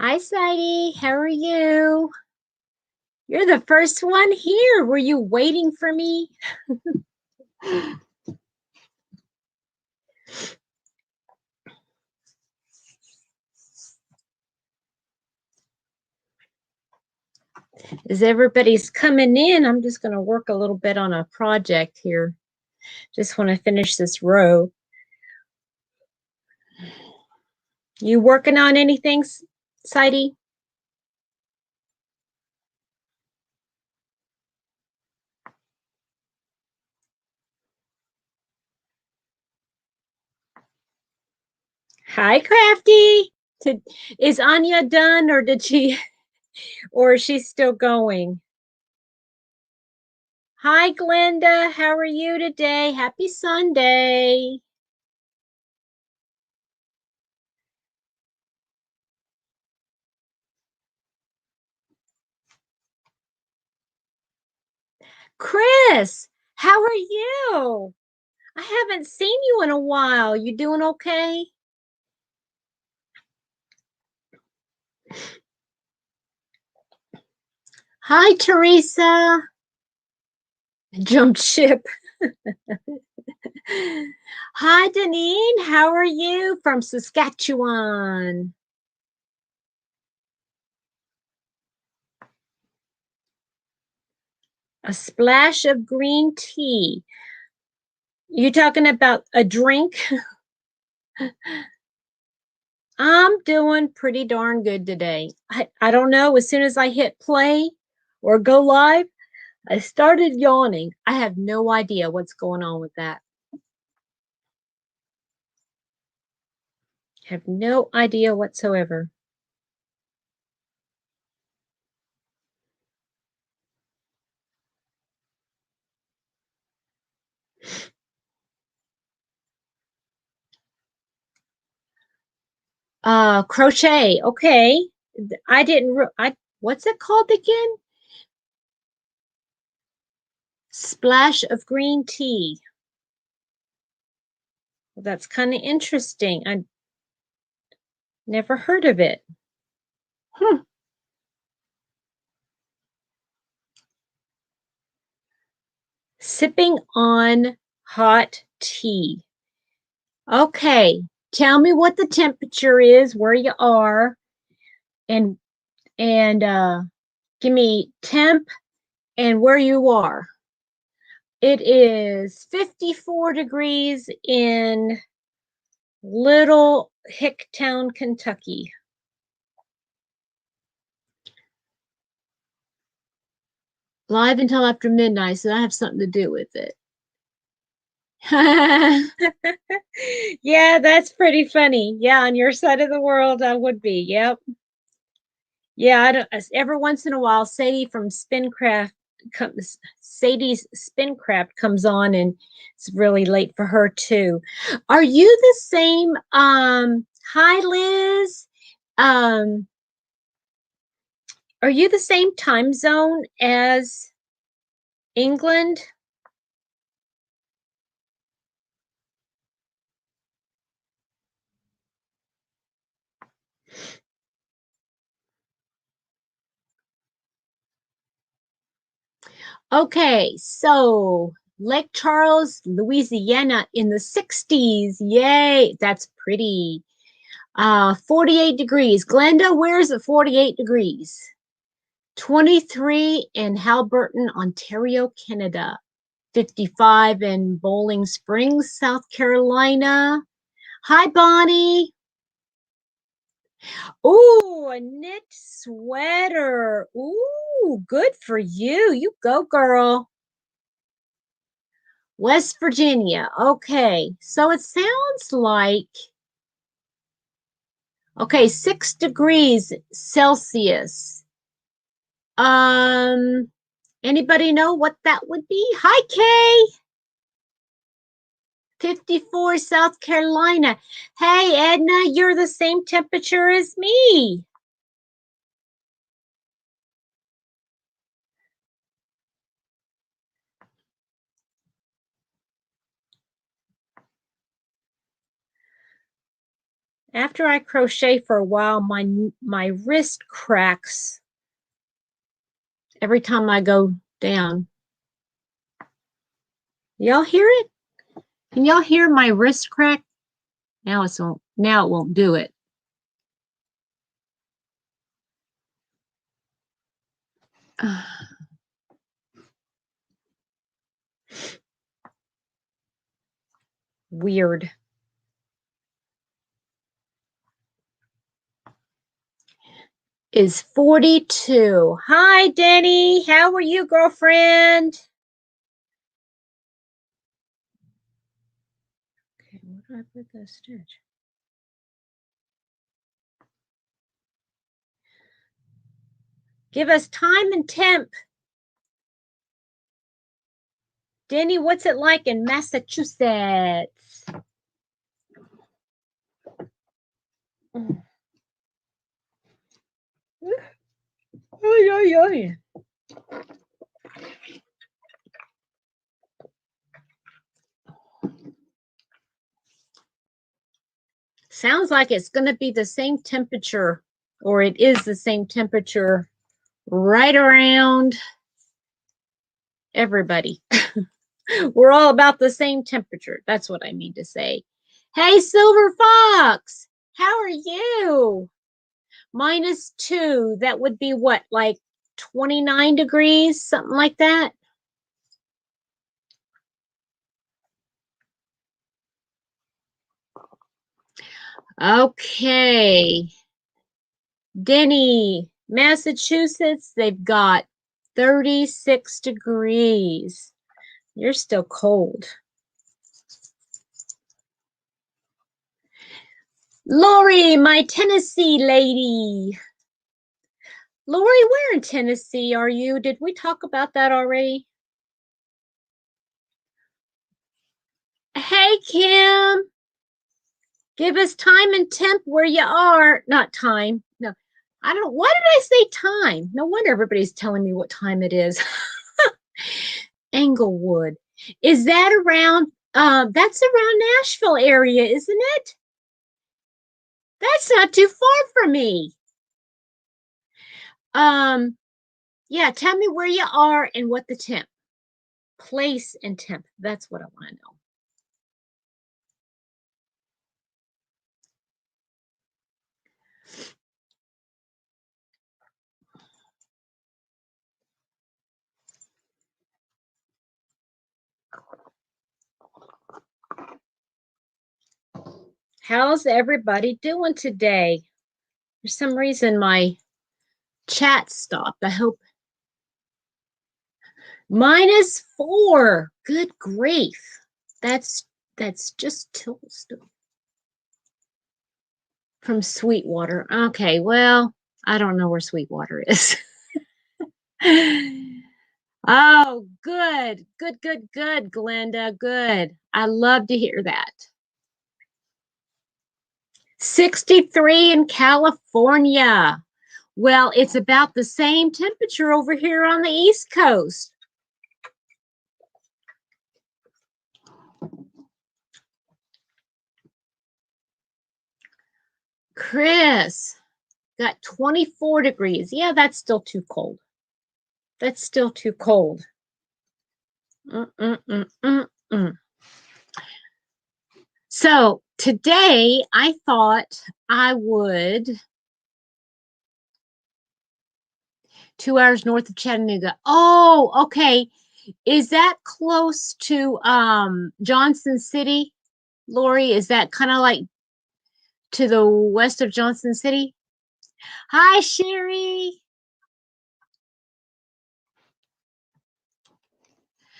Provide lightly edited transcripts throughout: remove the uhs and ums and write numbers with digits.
Hi, Sadie. How are you? You're the first one here. Were you waiting for me? As everybody's coming in, I'm just going to work a little bit on a project here. Just want to finish this row. You working on anything, Sadie? Hi, Crafty. Is Anya done or did she, or is she still going? Hi, Glenda. How are you today? Happy Sunday. Chris, how are you? I haven't seen you in a while. You doing okay? Hi, Teresa. Jumped ship. Hi, Deneen. How are you from Saskatchewan? A splash of green tea. You talking about a drink? I'm doing pretty darn good today. I don't know. As soon as I hit play or go live, I started yawning. I have no idea what's going on with that. Have no idea whatsoever. Crochet. Okay. I didn't, what's it called again? Splash of green tea. Well, that's kind of interesting. I never heard of it. Hmm. Sipping on hot tea. Okay. Tell me what the temperature is, where you are, and and give me temp and where you are. It is 54 degrees in Little Hicktown, Kentucky. Live until after midnight, so I have something to do with it. Yeah, that's pretty funny. Yeah, on your side of the world, I would be. Yep. Yeah, I don't, every once in a while, Sadie's Spincraft comes on, and it's really late for her too. Are you the same? Hi, Liz. Um, are you the same time zone as England? Okay, so Lake Charles, Louisiana in the 60s. Yay, that's pretty. 48 degrees. Glenda, where's it 48 degrees? 23 in Halberton, Ontario, Canada. 55 in Bowling Springs, South Carolina. Hi, Bonnie. Ooh, a knit sweater. Ooh, good for you. You go, girl. West Virginia. Okay. So it sounds like, okay, 6 degrees Celsius. Um, Anybody know what that would be? Hi, Kay. 54 South Carolina. Hey, Edna, you're the same temperature as me. After I crochet for a while, my wrist cracks every time I go down. Y'all hear it? Can y'all hear my wrist crack? Now it won't do it. Weird. Is 42. Hi, Denny. How are you, girlfriend? Okay, where do I put that stitch? Give us time and temp. Denny, what's it like in Massachusetts? Oy, oy, oy. Sounds like it's going to be the same temperature, or it is the same temperature right around everybody. We're all about the same temperature. That's what I mean to say. Hey, Silver Fox, how are you? -2. That would be what, like 29 degrees, something like that? Okay. Denny, Massachusetts, they've got 36 degrees. You're still cold. Lori, my Tennessee lady. Lori, where in Tennessee are you? Did we talk about that already? Hey, Kim. Give us time and temp where you are. Not time. No, I don't. Why did I say time? No wonder everybody's telling me what time it is. Englewood. Is that around? That's around Nashville area, isn't it? That's not too far from me. Yeah, tell me where you are and what the temp. Place and temp. That's what I want to know. How's everybody doing today? For some reason, my chat stopped. I hope. -4. Good grief. That's just Tilston. From Sweetwater. Okay, well, I don't know where Sweetwater is. Oh, good. Good, good, good, Glenda. Good. I love to hear that. 63 in California. Well, it's about the same temperature over here on the East Coast. Chris got 24 degrees. Yeah, that's still too cold. That's still too cold. So today I thought I would 2 hours north of Chattanooga. Oh, okay. Is that close to Johnson City, Lori? Is that kind of like to the west of Johnson City? Hi, Sherry.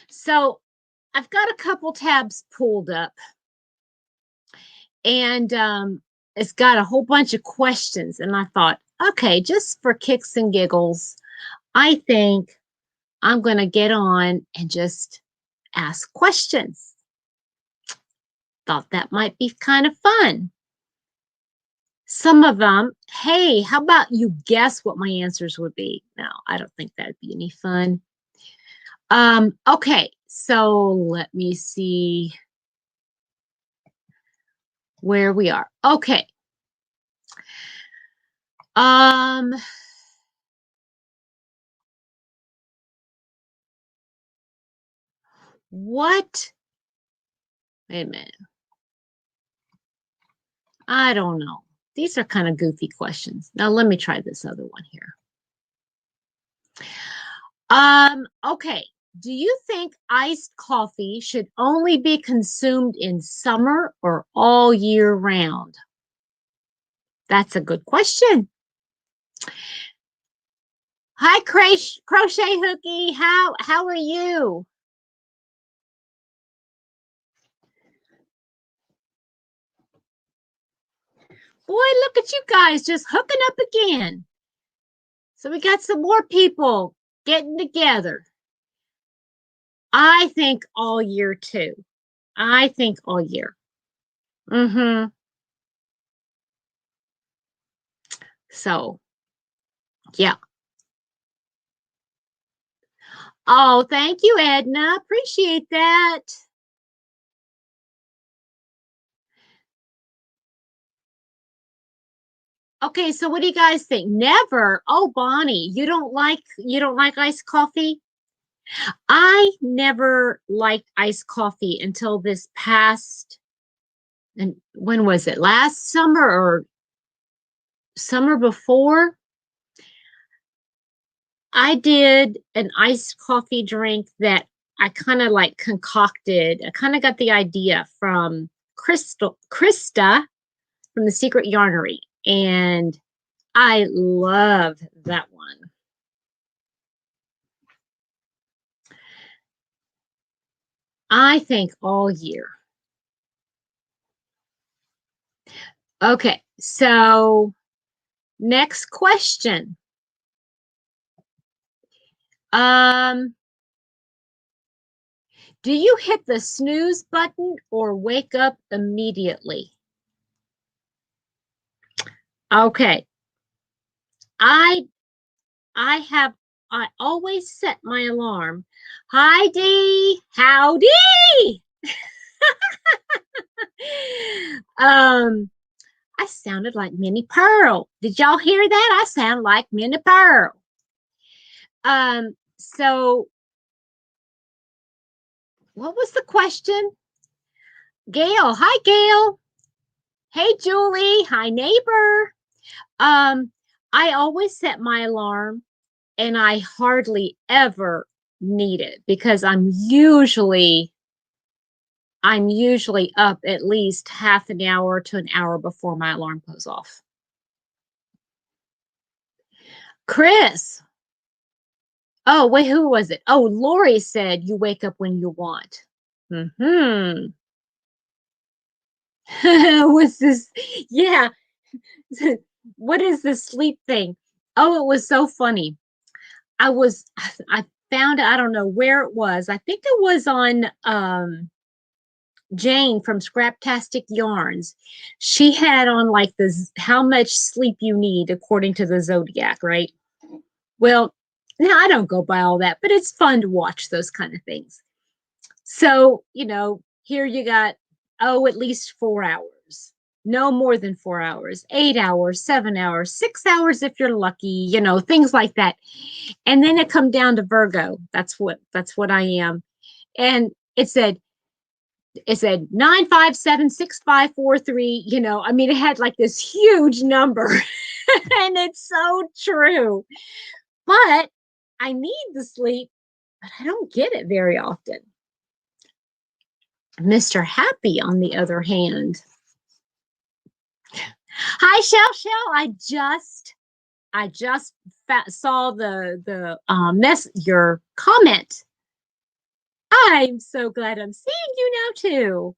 So I've got a couple tabs pulled up, and it's got a whole bunch of questions. And I thought, okay, just for kicks and giggles, I think I'm going to get on and just ask questions. Thought that might be kind of fun. Some of them, hey, how about you guess what my answers would be? No, I don't think that'd be any fun. Okay, so let me see where we are. Okay, Um, what? Wait a minute. I don't know. These are kind of goofy questions. Now let me try this other one here. Okay. Do you think iced coffee should only be consumed in summer or all year round? That's a good question. Hi, Crochet Hookie. How are you? Boy, look at you guys just hooking up again. So we got some more people getting together. I think all year too. I think all year. Mm-hmm. So, yeah. Oh, thank you, Edna. Appreciate that. Okay, so what do you guys think? Never. Oh, Bonnie, you don't like iced coffee? I never liked iced coffee until this past, and when was it? Last summer or summer before? I did an iced coffee drink that I kind of like concocted. I kind of got the idea from Krista from the Secret Yarnery, and I love that one. I think all year. Okay, so next question. Um, do you hit the snooze button or wake up immediately? Okay. I I have I always set my alarm. Hi Dee, howdy. um, I sounded like Minnie Pearl. Did y'all hear that? I sound like Minnie Pearl. So what was the question? Gail, hi Gail. Hey Julie, hi neighbor. Um, I always set my alarm and I hardly ever need it because I'm usually up at least half an hour to an hour before my alarm goes off. Chris. Oh, wait, who was it? Oh, Lori said you wake up when you want. Hmm. What's this? Yeah. What is this sleep thing? Oh, it was so funny. I found, I don't know where it was. I think it was on Jane from Scraptastic Yarns. She had on like this how much sleep you need according to the Zodiac, right? Well, now I don't go by all that, but it's fun to watch those kind of things. So, here you got, oh, at least 4 hours. No more than 4 hours, 8 hours, 7 hours, 6 hours if you're lucky, things like that. And then it come down to Virgo. That's what I am. And it said 9576543, I mean, it had like this huge number. And it's so true. But I need the sleep, but I don't get it very often. Mr. Happy, on the other hand. Hi, Shell. I just saw the your comment. I'm so glad I'm seeing you now too.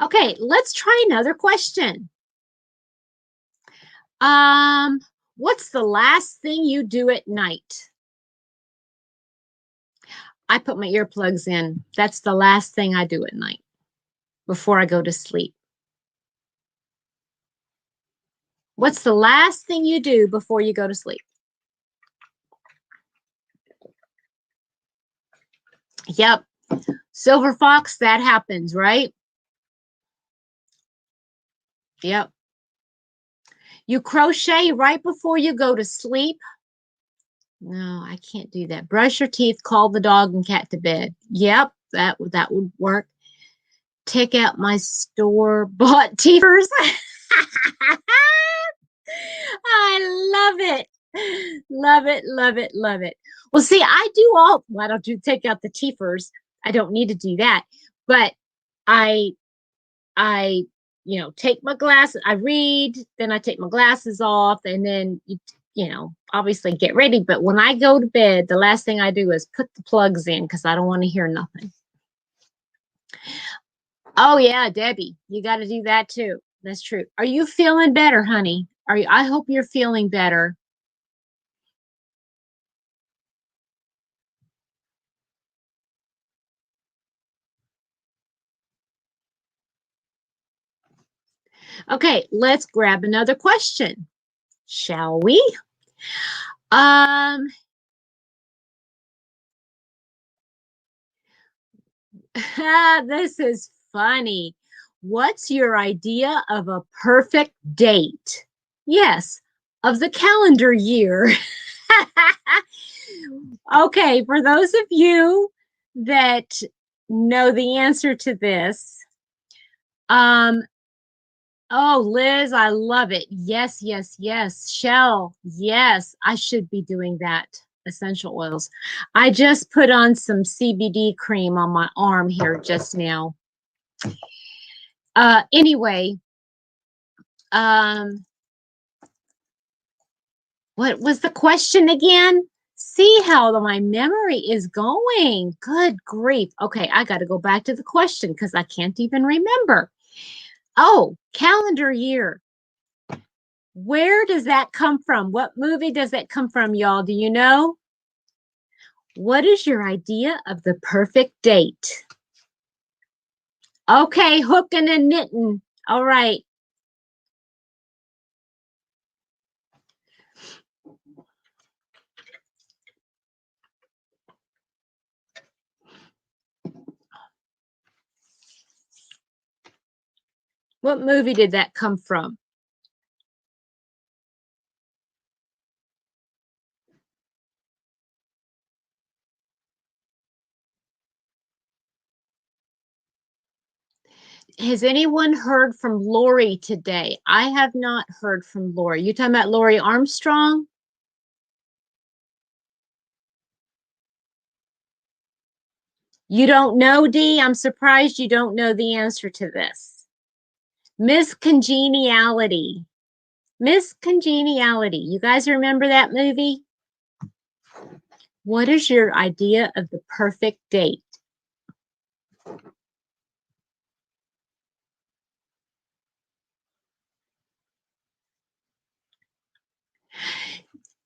Okay, let's try another question. Um, what's the last thing you do at night? I put my earplugs in. That's the last thing I do at night before I go to sleep. What's the last thing you do before you go to sleep? Yep. Silver Fox, that happens, right? Yep. You crochet right before you go to sleep. No, I can't do that. Brush your teeth, call the dog and cat to bed. Yep, that would work. Take out my store-bought teethers. I love it. Love it, love it, love it. Well, see, I do all, why don't you take out the teethers? I don't need to do that. But I I take my glasses, I read, then I take my glasses off, and then obviously get ready. But when I go to bed, the last thing I do is put the plugs in because I don't want to hear nothing. Oh yeah, Debbie, you got to do that too. That's true. Are you feeling better, honey? Are you? I hope you're feeling better. Okay, let's grab another question, shall we? Um, this is funny. What's your idea of a perfect date? Yes, of the calendar year. Okay, for those of you that know the answer to this, um, oh, Liz, I love it. Yes, yes, yes. Shell, yes, I should be doing that. Essential oils. I just put on some CBD cream on my arm here just now. Anyway, um, what was the question again? See how my memory is going. Good grief. Okay, I got to go back to the question because I can't even remember. Oh, calendar year. Where does that come from? What movie does that come from, y'all? Do you know? What is your idea of the perfect date? Okay, hooking and knitting. All right. What movie did that come from? Has anyone heard from Lori today? I have not heard from Lori. You talking about Lori Armstrong? You don't know, Dee? I'm surprised you don't know the answer to this. Miss Congeniality. Miss Congeniality. You guys remember that movie? What is your idea of the perfect date?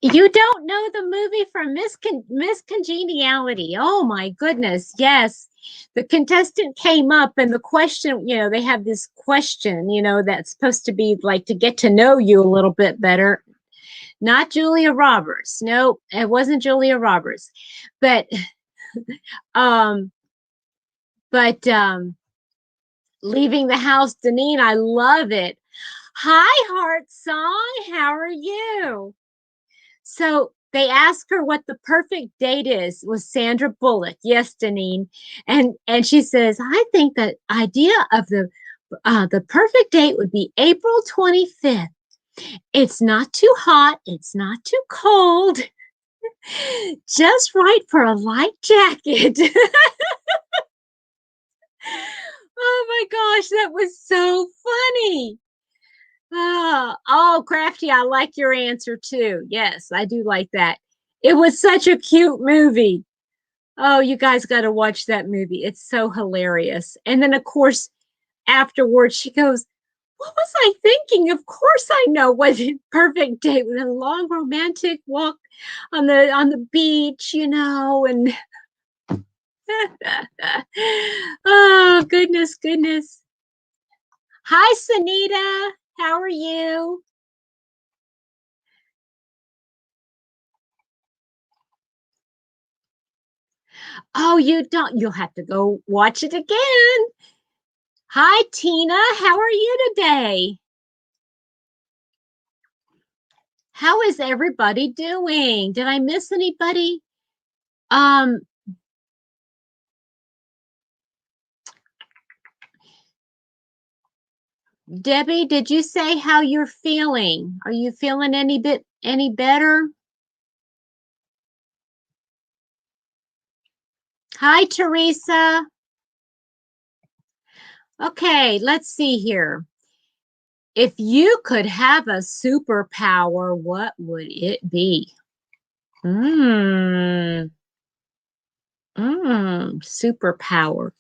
You don't know the movie from Miss Congeniality. Oh my goodness. Yes. The contestant came up and the question, they have this question, that's supposed to be like to get to know you a little bit better. Not Julia Roberts. No, it wasn't Julia Roberts. But um but leaving the house, Deneen, I love it. Hi, Heart Song. How are you? So they ask her what the perfect date is with Sandra Bullock. Yes, Deneen. And she says, I think the idea of the perfect date would be April 25th. It's not too hot, it's not too cold. Just right for a light jacket. Oh my gosh, that was so funny. Oh, Crafty, I like your answer too. Yes, I do like that. It was such a cute movie. Oh, you guys got to watch that movie. It's so hilarious. And then, of course, afterwards, she goes, what was I thinking? Of course, I know what a perfect date with a long romantic walk on the beach, and oh goodness, goodness. Hi, Sanita. How are you? Oh, you don't. You'll have to go watch it again. Hi, Tina. How are you today? How is everybody doing? Did I miss anybody? Um, Debbie, did you say how you're feeling? Are you feeling any better? Hi, Teresa. Okay, let's see here. If you could have a superpower, what would it be? Mmm, superpower.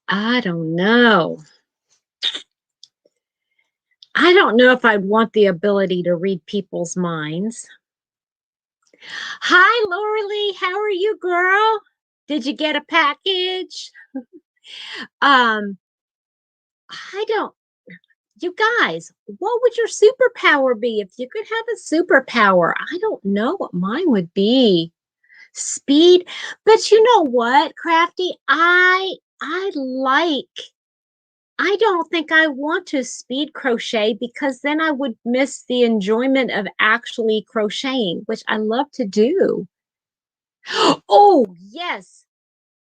I don't know. I don't know if I'd want the ability to read people's minds. Hi, Lauralee. How are you, girl? Did you get a package? Um, I don't, you guys, what would your superpower be if you could have a superpower? I don't know what mine would be. Speed, but you know what, Crafty? I don't think I want to speed crochet because then I would miss the enjoyment of actually crocheting, which I love to do. Oh, yes.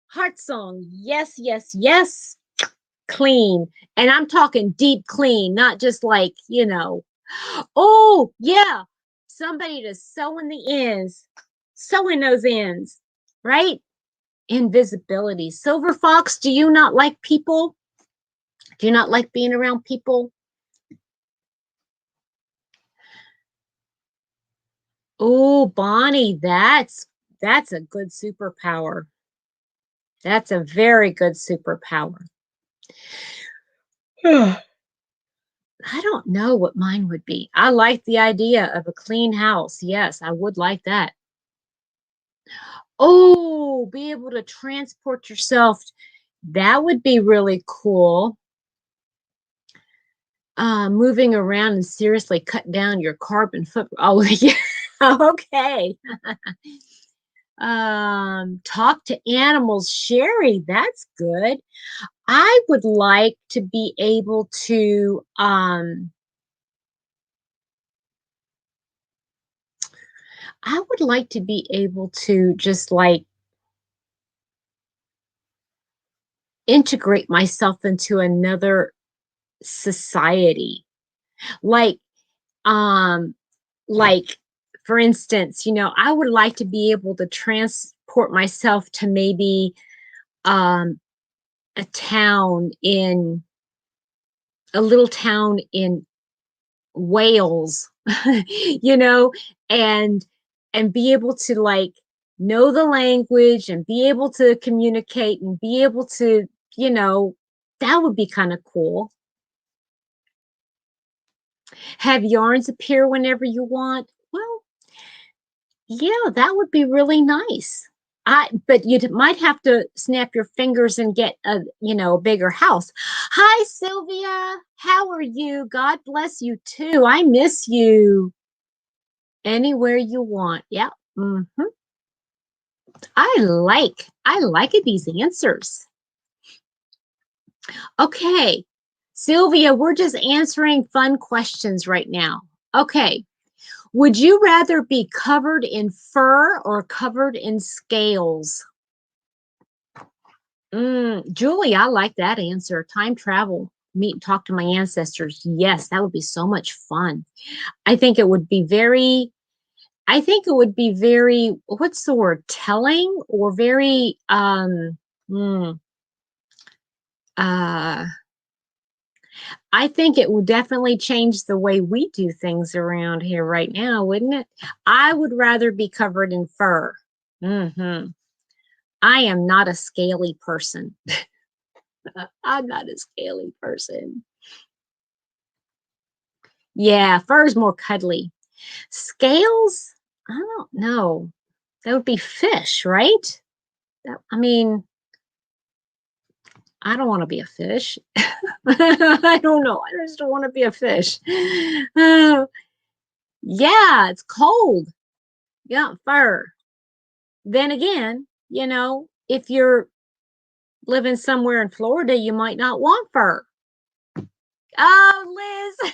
Heart song. Yes, yes, yes. Clean. And I'm talking deep clean, not just like, oh, yeah. Somebody to sew in the ends, sew in those ends, right? Invisibility. Silver Fox, do you not like people? Do you not like being around people? Oh, Bonnie, that's a good superpower. That's a very good superpower. I don't know what mine would be. I like the idea of a clean house. Yes, I would like that. Oh, be able to transport yourself. That would be really cool. Moving around and seriously cut down your carbon footprint. Oh, yeah. Okay. Talk to animals. Sherry, that's good. I would like to be able to I would like to be able to just like integrate myself into another society. Like um like for instance, I would like to be able to transport myself to maybe um a town in a little town in Wales, you know, and be able to like know the language and be able to communicate and be able to, you know, that would be kind of cool. Have yarns appear whenever you want. Well, yeah, that would be really nice. But you might have to snap your fingers and get a bigger house. Hi, Sylvia. How are you? God bless you too. I miss you. Anywhere you want. Yeah. I like these answers. Okay. Sylvia, we're just answering fun questions right now. Okay. Would you rather be covered in fur or covered in scales? Julie, I like that answer. Time travel, meet and talk to my ancestors. Yes, that would be so much fun. I think it would be very, I think it would be very, what's the word, telling or very, mm, uh, I think it would definitely change the way we do things around here right now, wouldn't it? I would rather be covered in fur. hmm I am not a scaly person. I'm not a scaly person. Yeah, fur is more cuddly. Scales? I don't know. That would be fish, right? I mean, I don't want to be a fish. I don't know. I just don't want to be a fish. Uh, yeah, it's cold. Yeah, fur. Then again, if you're living somewhere in Florida, you might not want fur. Oh, Liz.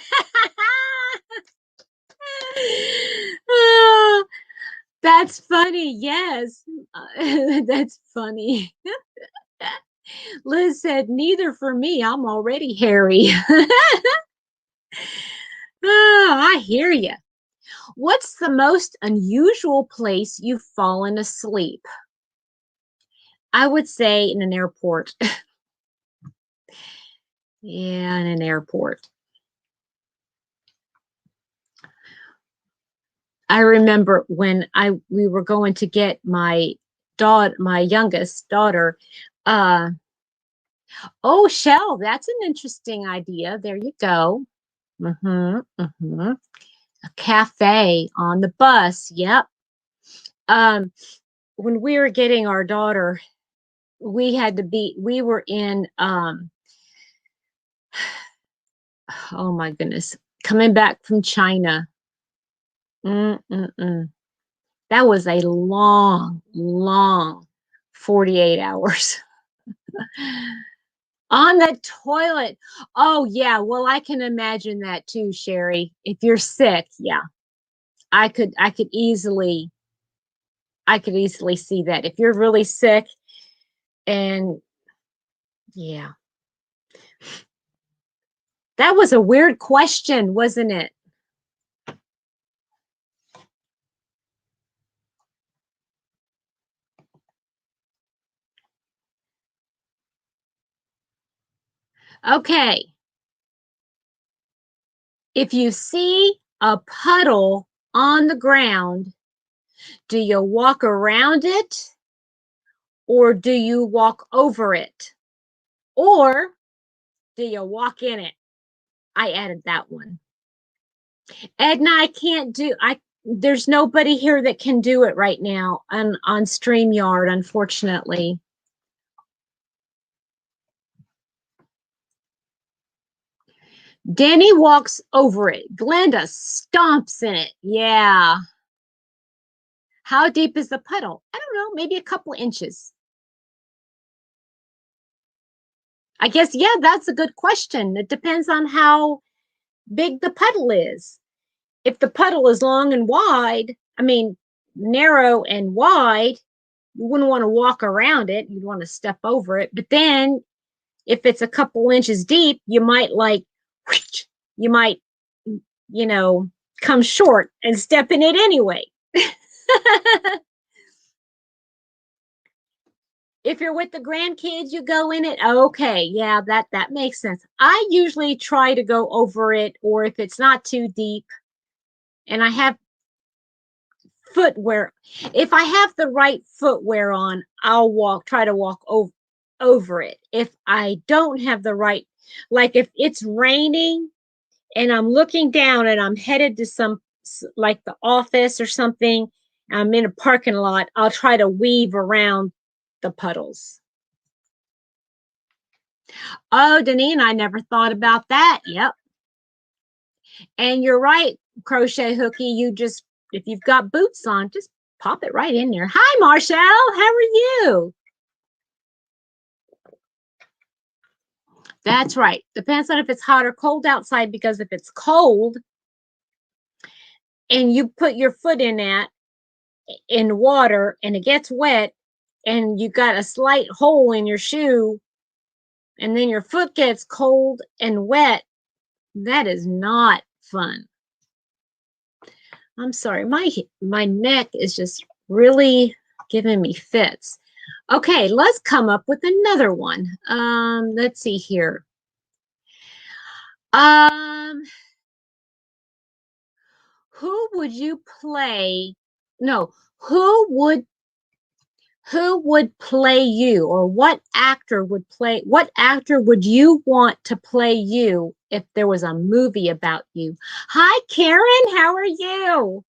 Oh, that's funny. Yes. That's funny. Liz said, neither for me. I'm already hairy. Oh, I hear you. What's the most unusual place you've fallen asleep? I would say in an airport. Yeah, in an airport. I remember when we were going to get my youngest daughter. Uh, oh, Shell, that's an interesting idea. There you go. Mm-hmm. A cafe on the bus. Yep. Um, when we were getting our daughter, we were in oh my goodness, coming back from China. Mm-mm-mm. That was a long 48 hours on the toilet. Oh yeah, well I can imagine that too, Sherry. If you're sick, yeah. I could easily see that. If you're really sick and yeah. That was a weird question, wasn't it? Okay. If you see a puddle on the ground, do you walk around it or do you walk over it? Or do you walk in it? I added that one. Edna, I can't do I there's nobody here that can do it right now on StreamYard, unfortunately. Danny walks over it. Glenda stomps in it. Yeah. How deep is the puddle? I don't know, maybe a couple inches. I guess, yeah, that's a good question. It depends on how big the puddle is. If the puddle is long and wide, I mean, narrow and wide, you wouldn't want to walk around it. You'd want to step over it. But then if it's a couple inches deep, you might you might, you know, come short and step in it anyway. If you're with the grandkids, you go in it. Okay, yeah, that makes sense. I usually try to go over it, or if it's not too deep, and I have footwear. If I have the right footwear on, I'll try to walk over it. If I don't have the right, like if it's raining and I'm looking down and I'm headed to some like the office or something, I'm in a parking lot, I'll try to weave around the puddles. Oh, Deneen, I never thought about that. Yep. And you're right, Crochet Hooky. You just, if you've got boots on, just pop it right in there. Hi, Marshall. How are you? That's right. Depends on if it's hot or cold outside, because if it's cold and you put your foot in water and it gets wet and you got a slight hole in your shoe and then your foot gets cold and wet, that is not fun. I'm sorry, my neck is just really giving me fits. Okay, let's come up with another one. Let's see here. Um, who would you play? No, who would play you, or what actor would you want to play you if there was a movie about you? Hi, Karen, how are you?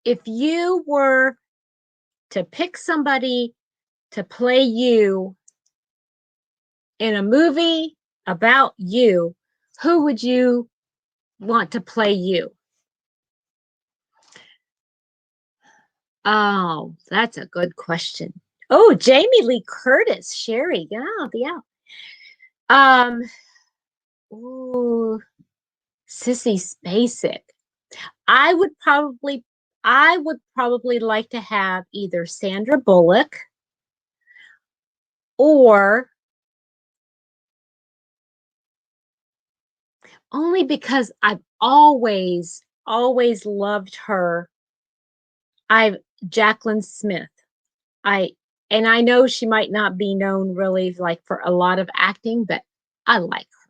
If you were to pick somebody to play you in a movie about you, who would you want to play you? Oh, that's a good question. Oh, Jamie Lee Curtis, Sherry. Yeah, yeah. Um, ooh, Sissy Spacek. I would probably I would probably like to have either Sandra Bullock or only because I've always loved her. I've Jacqueline Smith. I and I know she might not be known really like for a lot of acting, but I like her.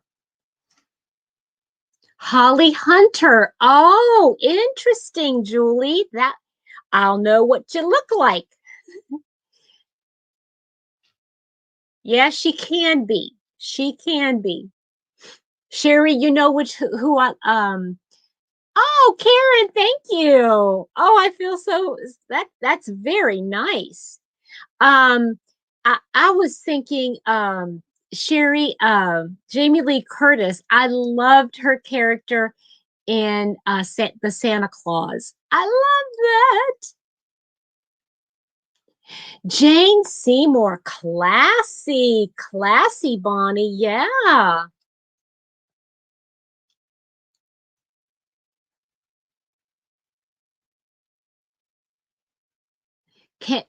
Holly Hunter. Oh, interesting, Julie. That I'll know what you look like. Yeah, she can be. She can be. Sherry, you know who I oh, Karen, thank you. Oh, I feel so that's very nice. Um, I was thinking, Sherry, Jamie Lee Curtis. I loved her character in the Santa Claus. I love that. Jane Seymour, classy, classy, Bonnie. Yeah.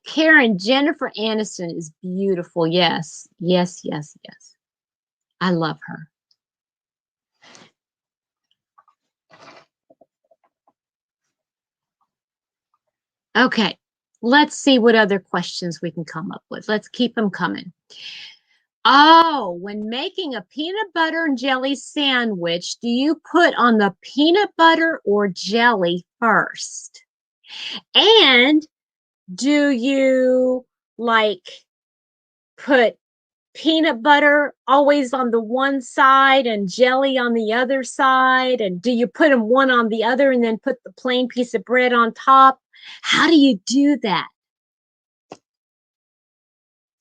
Karen, Jennifer Aniston is beautiful. Yes, yes, yes, yes. I love her. Okay, let's see what other questions we can come up with. Let's keep them coming. Oh, when making a peanut butter and jelly sandwich, do you put on the peanut butter or jelly first? And do you like put peanut butter always on the one side and jelly on the other side? And do you put them one on the other and then put the plain piece of bread on top? How do you do that?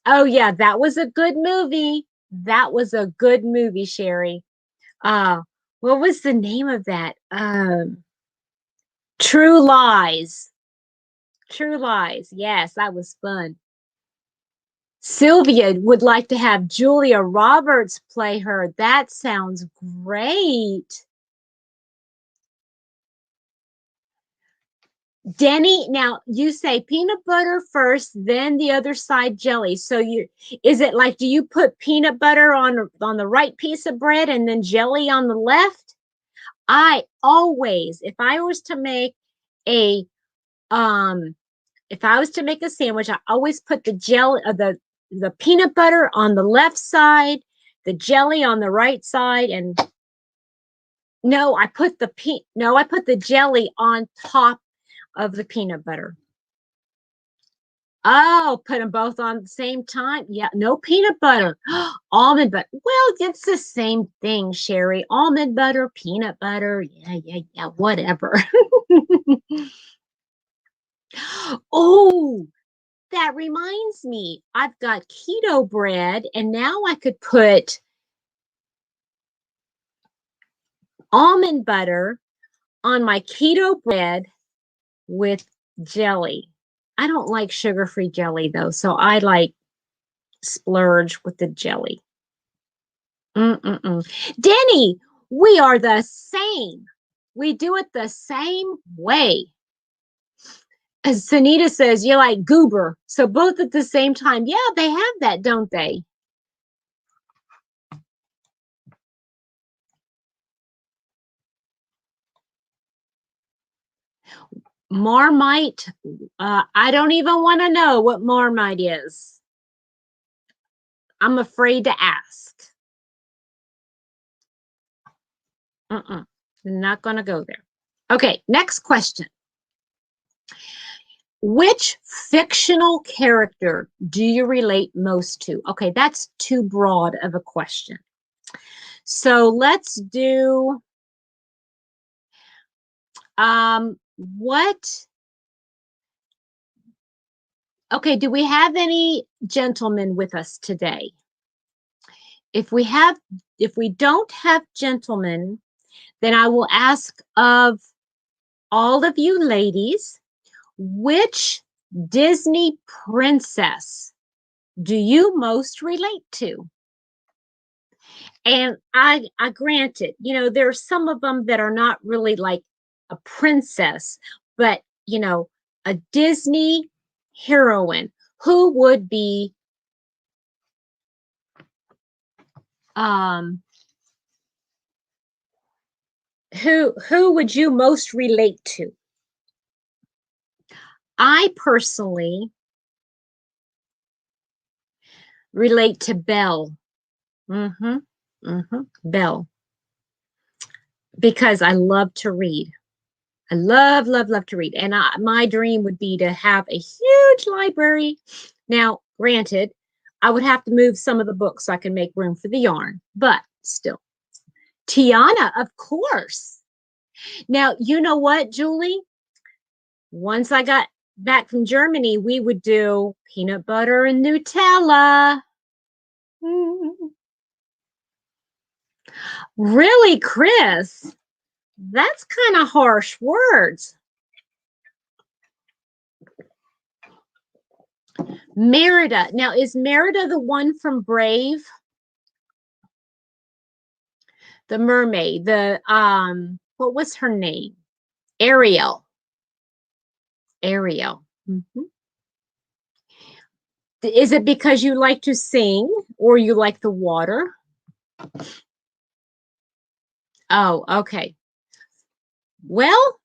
Oh yeah, that was a good movie. That was a good movie, Sherry. Uh, what was the name of that? True Lies. True Lies. Yes, that was fun. Sylvia would like to have Julia Roberts play her. That sounds great. Denny, now you say peanut butter first, then the other side jelly. So you is it like do you put peanut butter on the right piece of bread and then jelly on the left? I always, a um if I was to make a sandwich, I always put the jelly the peanut butter on the left side, the jelly on the right side, and no, I put the jelly on top of the peanut butter. Oh, put them both on the same time. Yeah, no peanut butter. Almond butter. Well, it's the same thing, Sherry. Almond butter, peanut butter. Yeah, yeah, yeah, whatever. Oh, that reminds me. I've got keto bread, and now I could put almond butter on my keto bread with jelly. I don't like sugar-free jelly though, so I like splurge with the jelly. Mm-mm-mm. Denny, we are the same. We do it the same way. As Sunita says, you like goober. So both at the same time. Yeah, they have that, don't they? Marmite. I don't even want to know what Marmite is. I'm afraid to ask. Mm-mm. Not going to go there. Okay, next question. Which fictional character do you relate most to? Okay, that's too broad of a question. So let's do what okay, do we have any gentlemen with us today? If we have if we don't have gentlemen, then I will ask of all of you ladies, which Disney princess do you most relate to? And I granted, there are some of them that are not really like a princess, but a Disney heroine who would be um who would you most relate to? I personally relate to Belle. Mm-hmm. Mm-hmm. Belle. Because I love to read. I love, love, love to read. And my dream would be to have a huge library. Now, granted, I would have to move some of the books so I can make room for the yarn, but still. Tiana, of course. Now, you know what, Julie? Once I got back from Germany, we would do peanut butter and Nutella. Mm. Really, Chris? That's kind of harsh words. Merida. Now, is Merida the one from Brave? The mermaid, what was her name? Ariel. Ariel. Mhm. Is it because you like to sing or you like the water? Oh, okay. Well,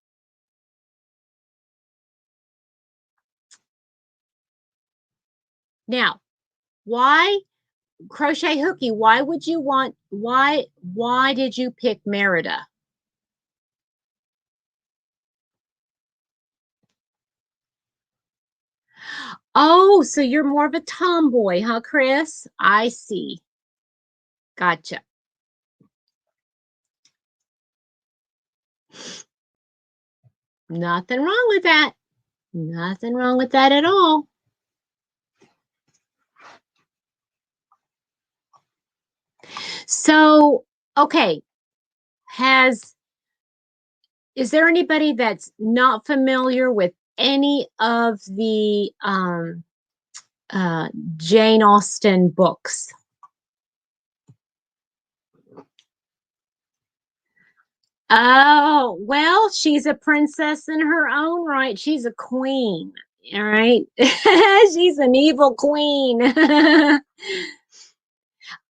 now, why crochet hooky? Why did you pick Merida? Oh, so you're more of a tomboy, huh, Chris? I see. Gotcha. Nothing wrong with that. Nothing wrong with that at all. So, okay, has is there anybody that's not familiar with any of the uh, Jane Austen books? Oh, well, she's a princess in her own right. She's a queen. All right. She's an evil queen.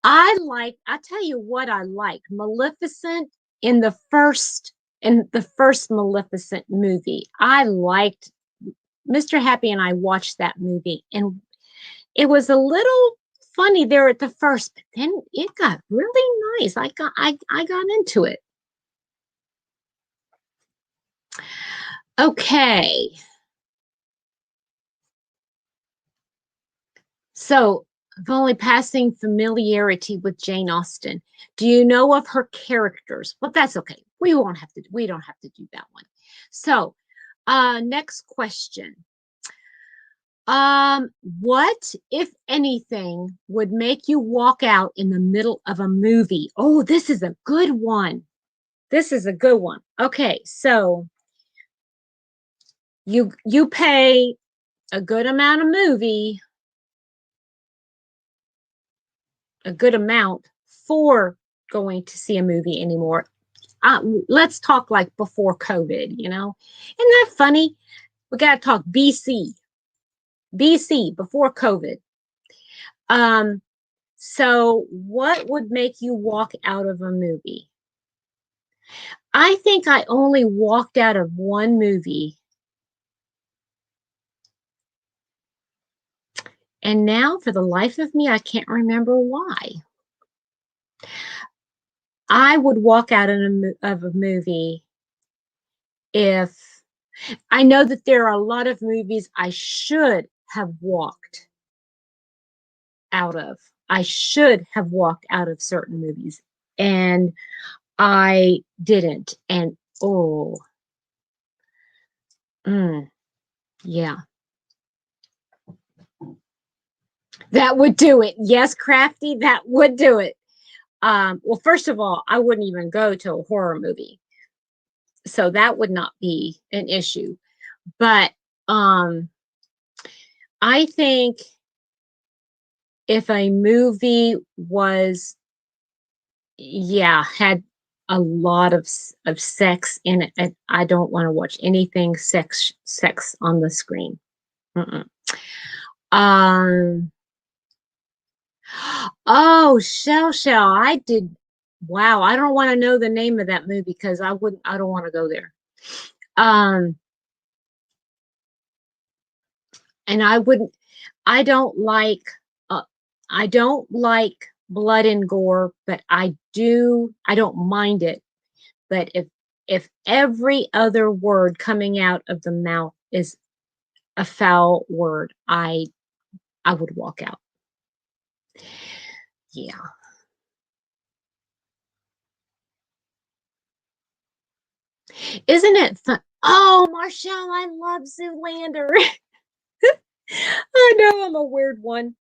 I tell you what I like. Maleficent in the first Maleficent movie. I liked Mr. Happy and I watched that movie and it was a little funny there at the first, but then it got really nice. I got into it. Okay. So I've only passing familiarity with Jane Austen. Do you know of her characters? Well, that's okay. We don't have to do that one. So next question. What, if anything, would make you walk out in the middle of a movie? Oh, this is a good one. This is a good one. Okay, so you pay a good amount of movie, a good amount for going to see a movie anymore. Let's talk like before COVID, Isn't that funny? We got to talk BC, before COVID. Um, so what would make you walk out of a movie? I think I only walked out of one movie. And now, for the life of me, I can't remember why. I would walk out of a movie if I know that there are a lot of movies I should have walked out of. I should have walked out of certain movies, and I didn't. And oh, mm, yeah, that would do it. Yes, Crafty, that would do it. Well, first of all, I wouldn't even go to a horror movie, so that would not be an issue. But I think if a movie was yeah, had a lot of sex in it. I don't want to watch anything sex on the screen. Mm-mm. Um, oh, Shell. I did. Wow, I don't want to know the name of that movie because I wouldn't. I don't want to go there. Um, and I wouldn't. I don't like. Uh, I don't like blood and gore, but I do. I don't mind it. But if every other word coming out of the mouth is a foul word, I would walk out. Yeah. Isn't it fun? Oh, Marshall, I love Zoolander. I know I'm a weird one.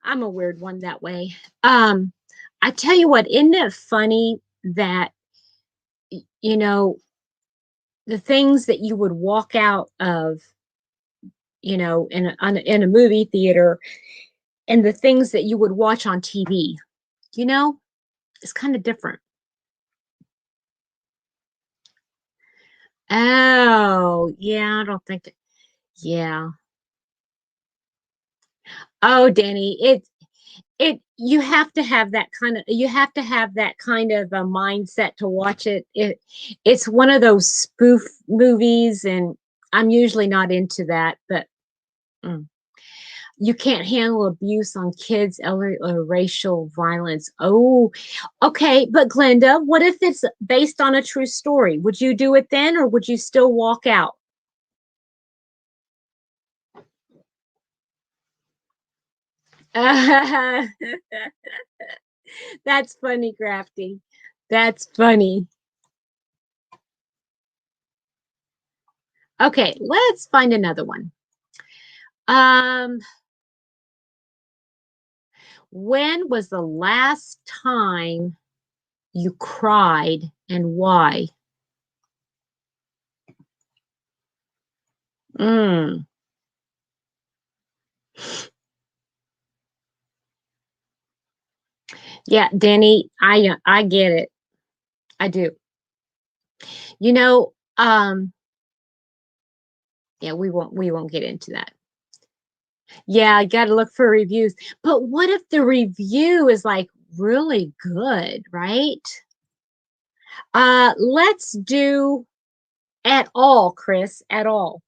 I'm a weird one that way. Um, I tell you what, isn't it funny that you know the things that you would walk out of, in a movie theater, and the things that you would watch on TV, you know, it's kind of different. Oh, yeah, I don't think that, yeah. Oh, Danny, you have to have that kind of a mindset to watch it. It's one of those spoof movies, and I'm usually not into that, but mm. You can't handle abuse on kids or racial violence. Oh, okay. But Glenda, what if it's based on a true story? Would you do it then, or would you still walk out? That's funny, Crafty. That's funny. Okay, let's find another one. Um, when was the last time you cried and why? Mm. Yeah, Danny, I get it. I do. You know, yeah, we won't get into that. Yeah, I got to look for reviews. But what if the review is like really good, right? Let's do at all, Chris, at all.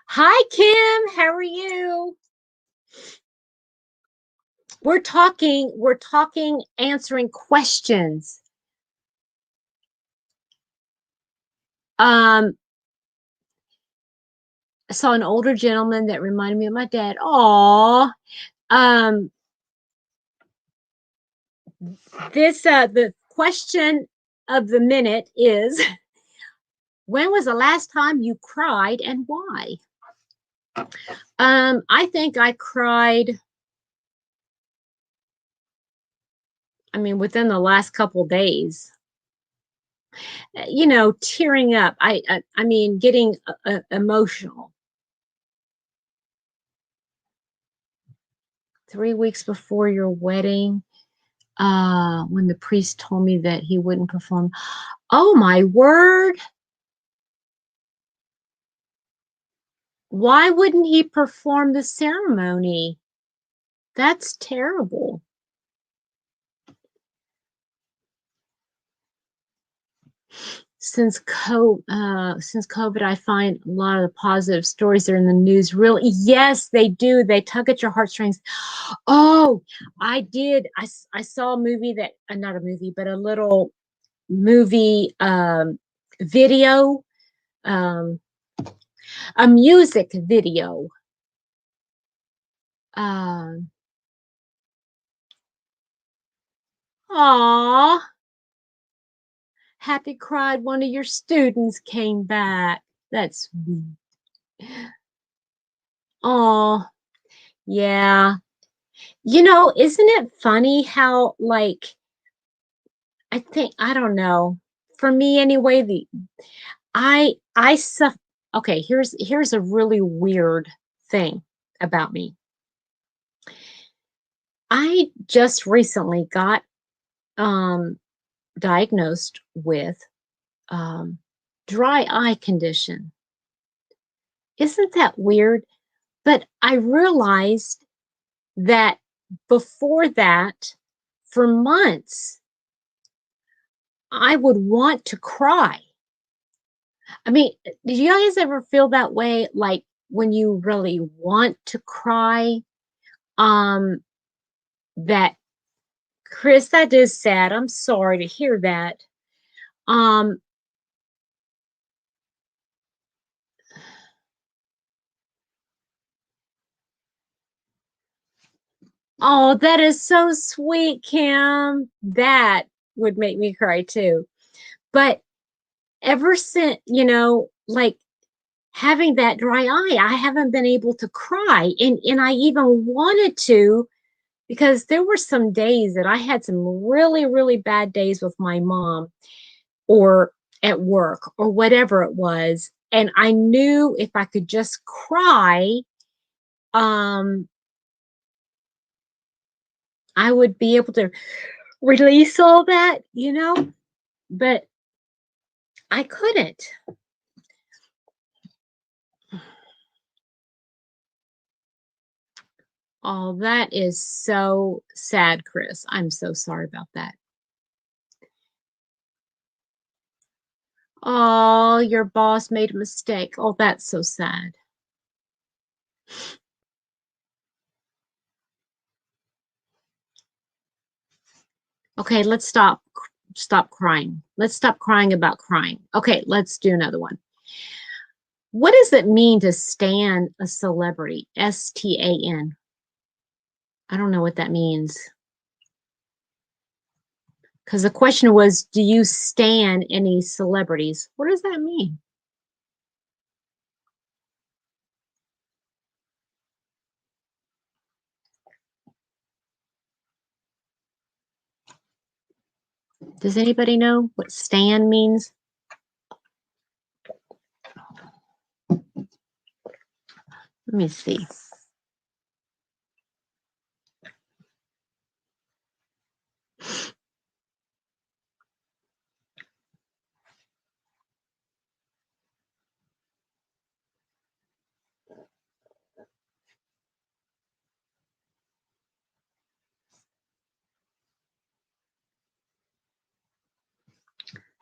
Hi, Kim. How are you? We're talking, answering questions. Um, I saw an older gentleman that reminded me of my dad. Aw. Um, the question of the minute is when was the last time you cried and why? I think I cried, I mean, within the last couple days. Tearing up. I mean, getting emotional. 3 weeks before your wedding, when the priest told me that he wouldn't perform. Oh my word. Why wouldn't he perform the ceremony? That's terrible. Since COVID, I find a lot of the positive stories that are in the news. Really, yes, they do. They tug at your heartstrings. Oh, I did. I saw a movie that, not a movie, but a little movie video, um, a music video. Um, Aw, happy cried. One of your students came back. That's sweet. Oh, yeah. Isn't it funny how, like, I don't know. For me anyway, I suffer. Okay, here's a really weird thing about me. I just recently got diagnosed with um, dry eye condition. Isn't that weird? But I realized that before that, for months, I would want to cry. I mean, did you guys ever feel that way? Like when you really want to cry? Um, that Chris, that is sad. I'm sorry to hear that. Um, oh, that is so sweet, Kim. That would make me cry too. But ever since, like having that dry eye, I haven't been able to cry. And I even wanted to because there were some days that I had some really, really bad days with my mom or at work or whatever it was. And I knew if I could just cry, um, I would be able to release all that. But I couldn't. Oh, that is so sad, Chris. I'm so sorry about that. Oh, your boss made a mistake. Oh, that's so sad. Okay, let's stop crying. Let's stop crying about crying. Okay, let's do another one. What does it mean to stan a celebrity? STAN. I don't know what that means. Because the question was, do you stan any celebrities? What does that mean? Does anybody know what stan means? Let me see.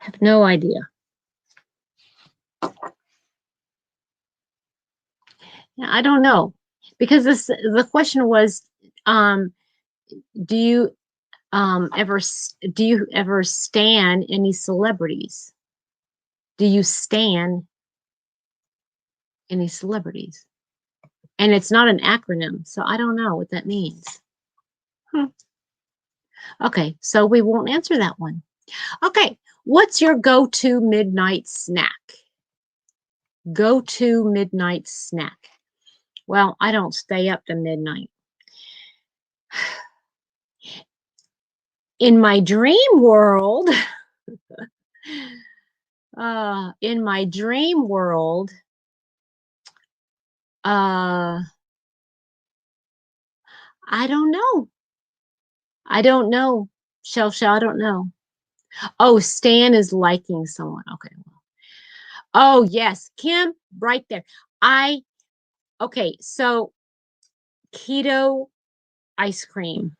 I have no idea. Yeah, I don't know. Because the question was, um, do you do you ever stan any celebrities? Do you stan any celebrities? And it's not an acronym, so I don't know what that means. Hmm. Okay, so we won't answer that one. Okay, what's your go-to midnight snack? Go-to midnight snack. Well, I don't stay up to midnight. In my dream world, in my dream world, uh, I don't know. I don't know. Shell, I don't know. Oh, Stan is liking someone. Okay. Oh, yes. Kim, right there. I, okay. So keto ice cream.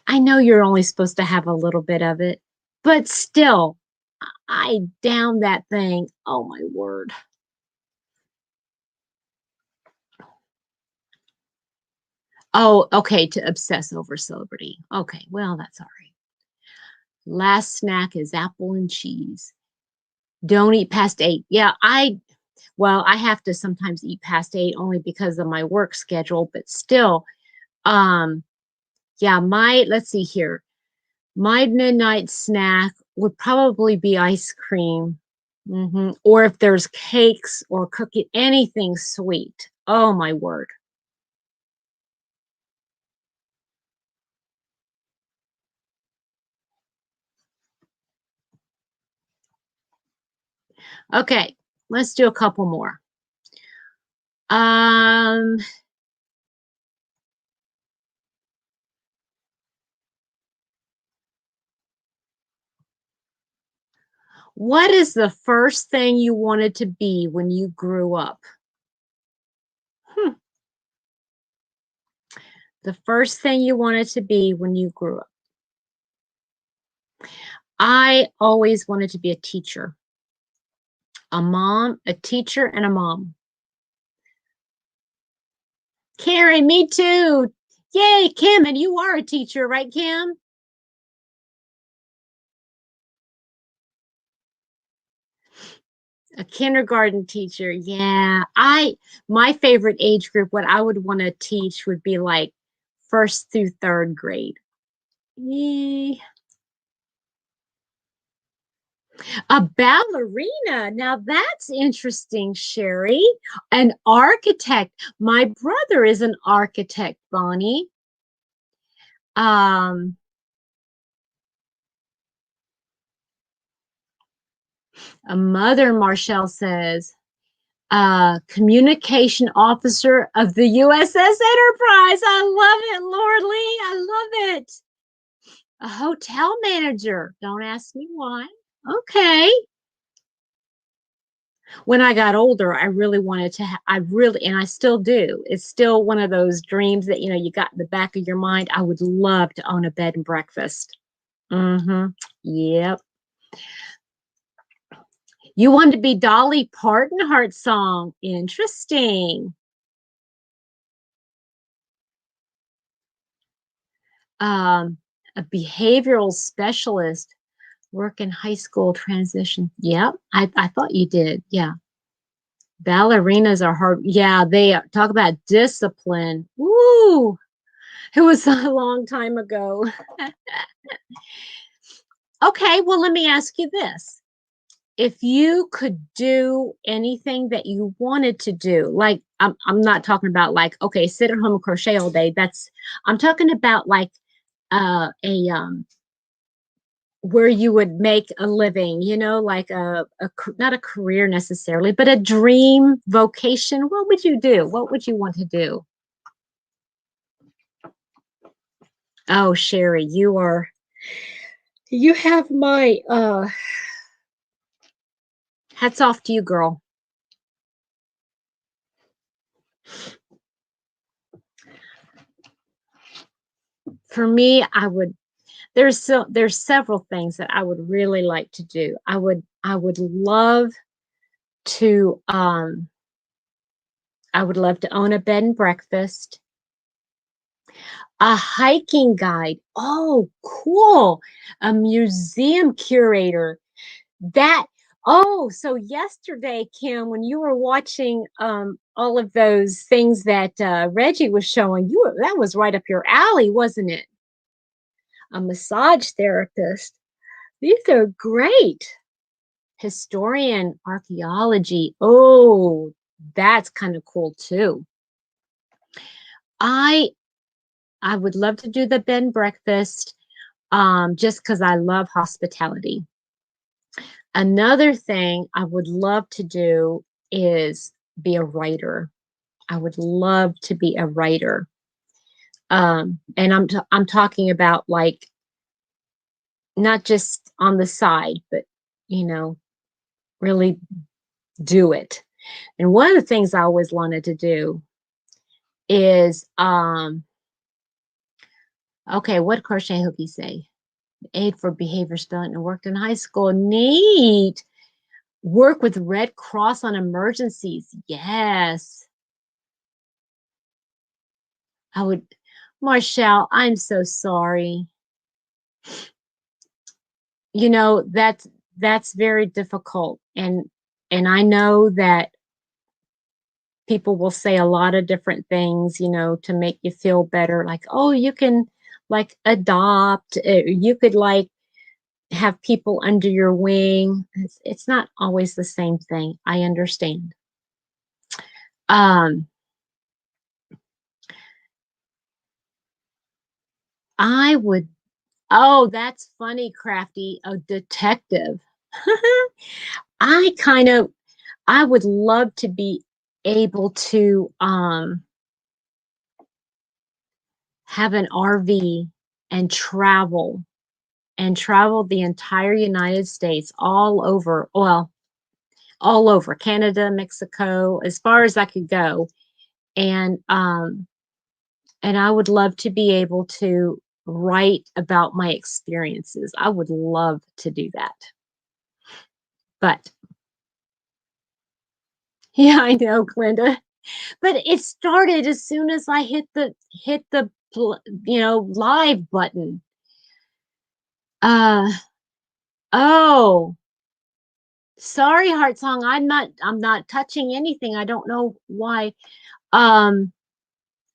I know you're only supposed to have a little bit of it, but still, I down that thing. Oh, my word. Oh, okay. To obsess over celebrity. Okay. Well, that's all right. Last snack is apple and cheese. Don't eat past 8. Yeah, well, I have to sometimes eat past 8 only because of my work schedule, but still, um, yeah, let's see here. My midnight snack would probably be ice cream. Or if there's cakes or cookie, anything sweet. Oh my word. Okay, let's do a couple more. Um, What is the first thing you wanted to be when you grew up? Hmm. The first thing you wanted to be when you grew up. I always wanted to be a teacher, a mom, a teacher, and a mom. Karen, me too. Yay, Kim, and you are a teacher, right, Kim? A kindergarten teacher. Yeah. My favorite age group, what I would want to teach would be like first through third grade. Yay. A ballerina. Now that's interesting, Sherry. An architect. My brother is an architect, Bonnie. Um, a mother, Marshall says, communication officer of the USS Enterprise. I love it, Lord Lee. I love it. A hotel manager. Don't ask me why. Okay. When I got older, I really wanted to, and I still do. It's still one of those dreams that, you got in the back of your mind. I would love to own a bed and breakfast. Mm-hmm. Yep. You wanted to be Dolly Parton heart song. Interesting. Um, a behavioral specialist, work in high school transition. Yep. I thought you did. Yeah. Ballerinas are hard. Yeah, they talk about discipline. Woo! It was a long time ago. Okay, well, let me ask you this. If you could do anything that you wanted to do, like I'm not talking about like, okay, sit at home and crochet all day. I'm talking about like a where you would make a living, like not a career necessarily, but a dream vocation. What would you do? What would you want to do? Oh, Sherry, you have my hats off to you, girl. For me, there's several things that I would really like to do. I would love to I would love to own a bed and breakfast, a hiking guide. Oh, cool. A museum curator. That oh, so yesterday, Kim, when you were watching all of those things that Reggie was showing you, that was right up your alley, wasn't it? A massage therapist. These are great. Historian, archaeology. Oh, that's kind of cool too. I I would love to do the bed and breakfast just because I love hospitality. Another thing I would love to do is be a writer. I would love to be a writer. And I'm talking about like not just on the side, but you know, really do it. And one of the things I always wanted to do is okay, what crochet hook he say? Aid for behavior spelling and worked in high school. Neat. Work with Red Cross on emergencies. Yes. I would Marshall, I'm so sorry. That's very difficult. And I know that people will say a lot of different things, to make you feel better. Like, oh, you can like adopt, you could like have people under your wing. It's not always the same thing. I understand. Um, I would, oh, that's funny, Crafty, a detective. I kind of, I would love to be able to have an RV and travel and traveled the entire United States, all over, well, all over Canada, Mexico, as far as I could go. And I would love to be able to write about my experiences. I would love to do that. But yeah, I know, Glenda. But it started as soon as I hit the live button. Uh oh, sorry, Heart Song. I'm not touching anything. I don't know why. Um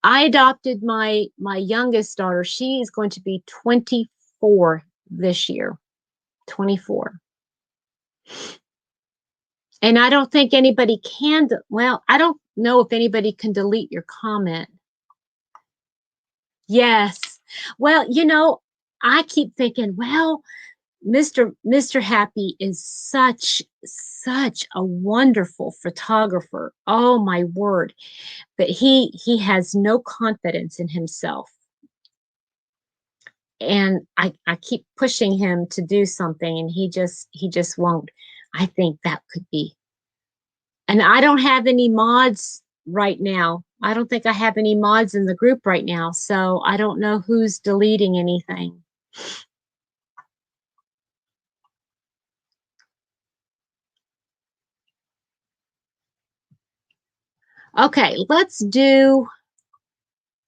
I adopted my youngest daughter. She is going to be 24 this year. 24. And I don't think anybody can, well, I don't know if anybody can delete your comment. Yes. Well, I keep thinking, well, Mr. Happy is such a wonderful photographer. Oh my word. But he has no confidence in himself. And I keep pushing him to do something and he just won't. I think that could be. And I don't have any mods right now. I don't think I have any mods in the group right now, so I don't know who's deleting anything. Okay, let's do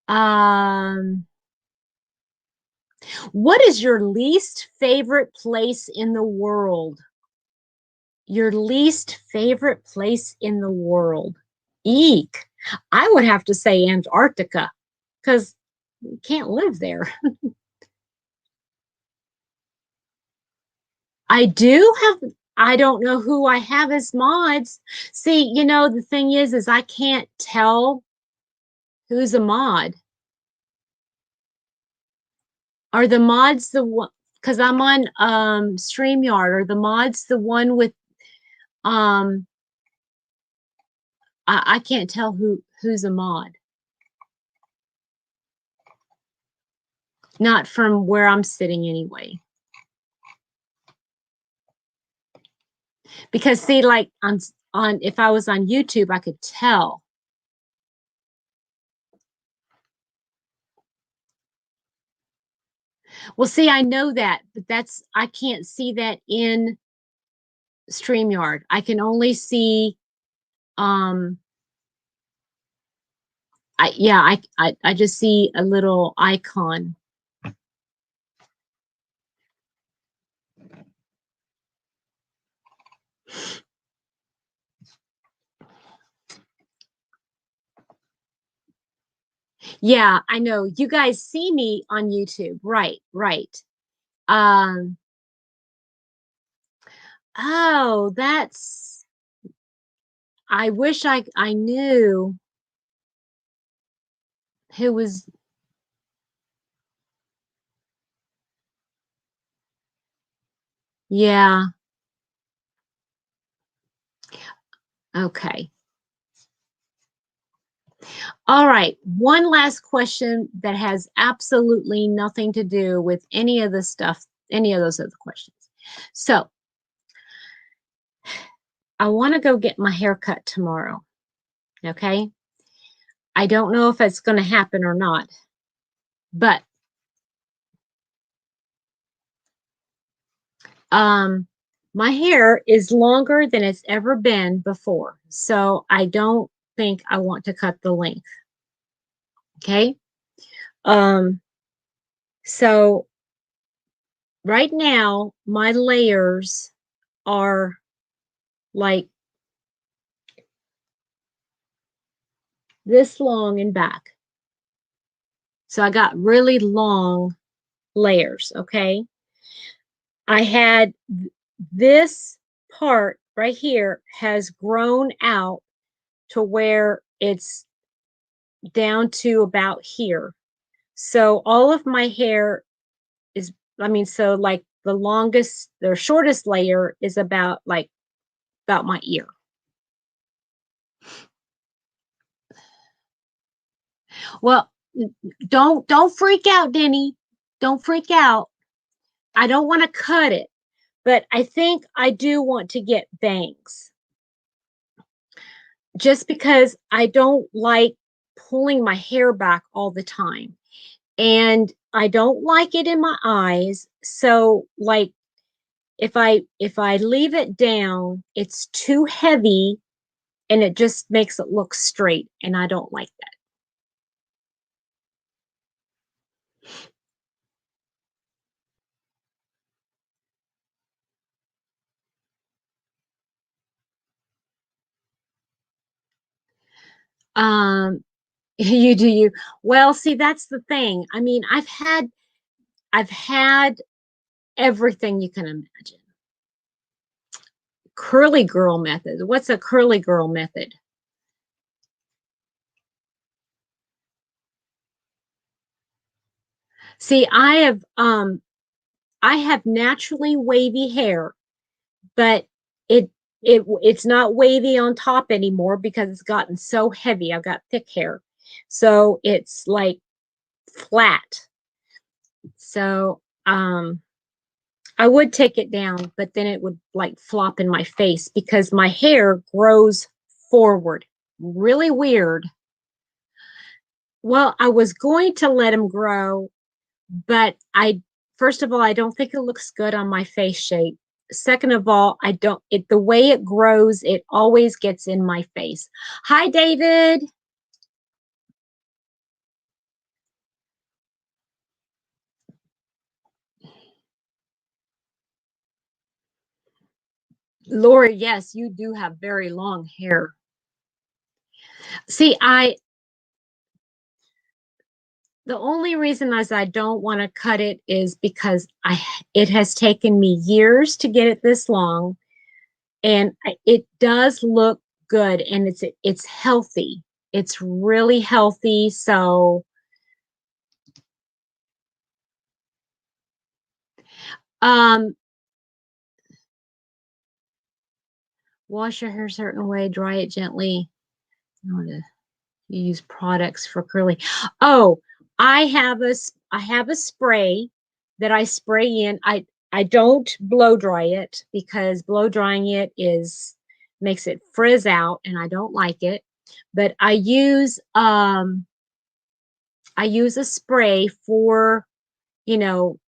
um what is your least favorite place in the world? Your least favorite place in the world. Eek. I would have to say Antarctica because you can't live there. I do have, I don't know who I have as mods. See, the thing is I can't tell who's a mod. Are the mods the one, because I'm on StreamYard, are the mods the one with um I can't tell who's a mod. Not from where I'm sitting anyway. Because see, like on if I was on YouTube, I could tell. Well, see, I know that, but I can't see that in StreamYard. I can only see um I just see a little icon. Yeah, I know. You guys see me on YouTube. Right, right. Um oh, that's I wish I knew who was. Yeah. Okay. All right. One last question that has absolutely nothing to do with any of the stuff, any of those other questions. So I want to go get my hair cut tomorrow. Okay. I don't know if it's going to happen or not, but um, my hair is longer than it's ever been before. So I don't think I want to cut the length. Okay. Um, so right now, my layers are like this long and back. So I got really long layers. Okay. I had this part right here has grown out to where it's down to about here. So all of my hair is, I mean, so like the longest, the shortest layer is about my ear. Well, don't freak out, Denny. Don't freak out. I don't want to cut it, but I think I do want to get bangs just because I don't like pulling my hair back all the time. And I don't like it in my eyes. So like if I leave it down, it's too heavy and it just makes it look straight and I don't like that. You do you. Well, see, that's the thing. I mean, I've had everything you can imagine. Curly girl method. What's a curly girl method? See, I have naturally wavy hair, but it it's not wavy on top anymore because it's gotten so heavy. I've got thick hair. So it's like flat. So I would take it down, but then it would like flop in my face because my hair grows forward. Really weird. Well, I was going to let him grow, but first of all, I don't think it looks good on my face shape. Second of all, I don't, the way it grows, it always gets in my face. Hi, David. Lori, yes, you do have very long hair. See, the only reason as I don't want to cut it is because it has taken me years to get it this long, and it does look good, and it's healthy. It's really healthy. So, um, wash your hair a certain way, dry it gently. I want to use products for curly. Oh, I have a spray that I spray in. I don't blow dry it because blow drying it is makes it frizz out and I don't like it. But I use a spray for,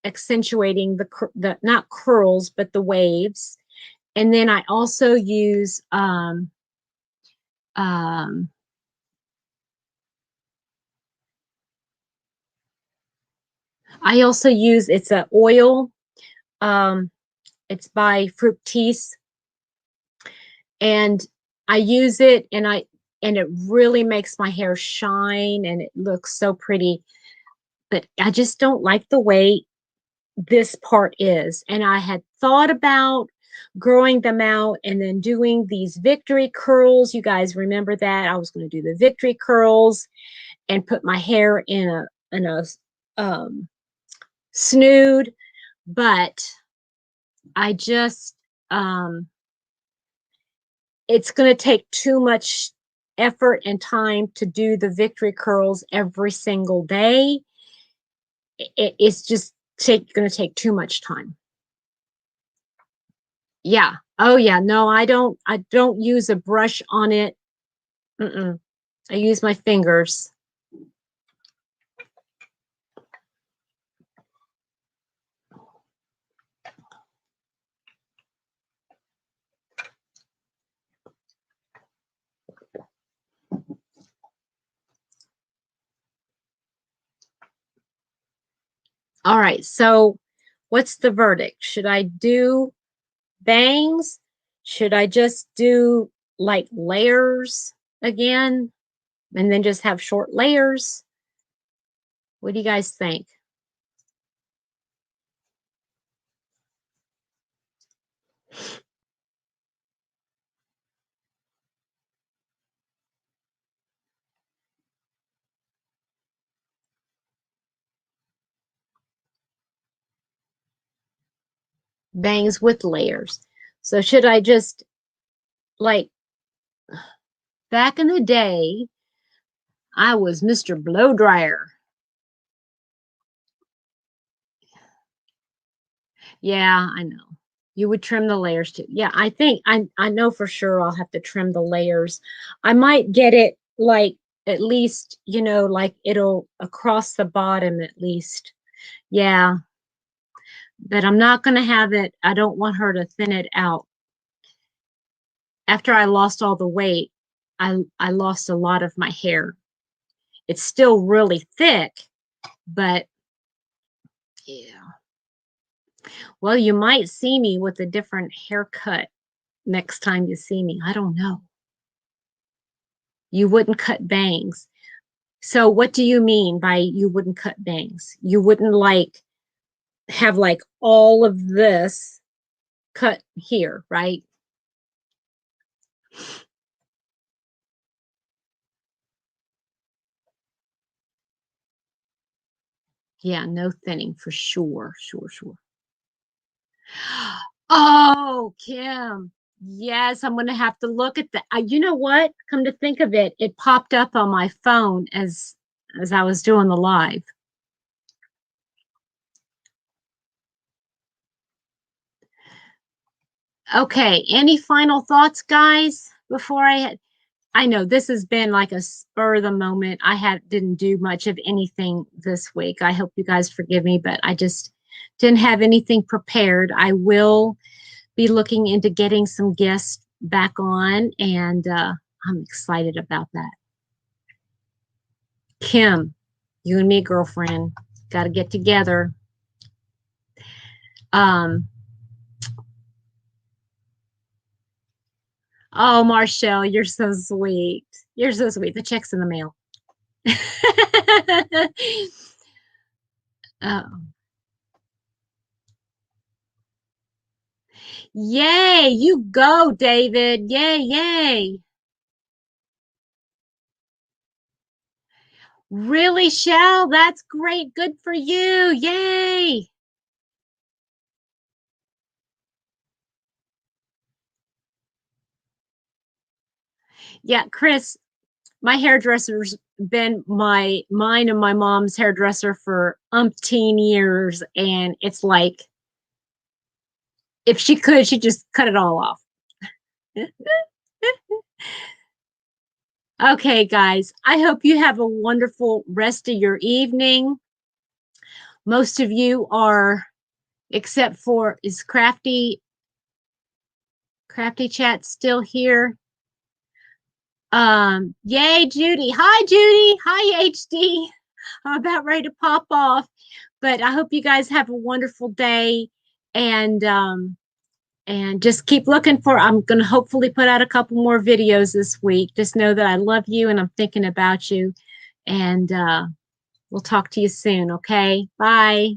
accentuating the not curls but the waves. And then I also use um I also use it's a oil. Um, it's by Fructis, and I use it, and it really makes my hair shine, and it looks so pretty. But I just don't like the way this part is, and I had thought about growing them out and then doing these victory curls. You guys remember that? I was going to do the victory curls and put my hair in a snood, but I just it's going to take too much effort and time to do the victory curls every single day. It's just going to take too much time. Yeah. Oh yeah. No, I don't use a brush on it. Mm-mm. I use my fingers. All right. So what's the verdict? Should I do bangs? Should I just do like layers again and then just have short layers? What do you guys think? Bangs with layers. So should I just like back in the day, I was Mr. Blow Dryer. Yeah, I know. You would trim the layers too. Yeah, I think I know for sure I'll have to trim the layers. I might get it like at least, like it'll across the bottom at least. Yeah, but I'm not going to have it. I don't want her to thin it out. After I lost all the weight, I lost a lot of my hair. It's still really thick, but yeah. Well, you might see me with a different haircut next time you see me. I don't know. You wouldn't cut bangs. So what do you mean by you wouldn't cut bangs? You wouldn't like have like all of this cut here, right? Yeah, no thinning for sure. Sure, sure. Oh, Kim. Yes, I'm going to have to look at that. You know what? Come to think of it, it popped up on my phone as I was doing the live. Okay, any final thoughts, guys, before I know this has been like a spur of the moment. I didn't do much of anything this week. I hope you guys forgive me, but I just didn't have anything prepared. I will be looking into getting some guests back on, and I'm excited about that. Kim, you and me, girlfriend, got to get together. Um, oh, Marshall, you're so sweet. You're so sweet. The check's in the mail. Oh. Yay, you go, David. Yay, yay. Really, Shell? That's great. Good for you. Yay. Yeah, Chris, my hairdresser's been mine and my mom's hairdresser for umpteen years, and it's like if she could, she'd just cut it all off. Okay, guys, I hope you have a wonderful rest of your evening. Most of you are, except for is Crafty Chat still here? Yay, Judy. Hi, Judy. Hi, HD. I'm about ready to pop off, but I hope you guys have a wonderful day, and just keep looking for. I'm going to hopefully put out a couple more videos this week. Just know that I love you and I'm thinking about you, and we'll talk to you soon. Okay, bye.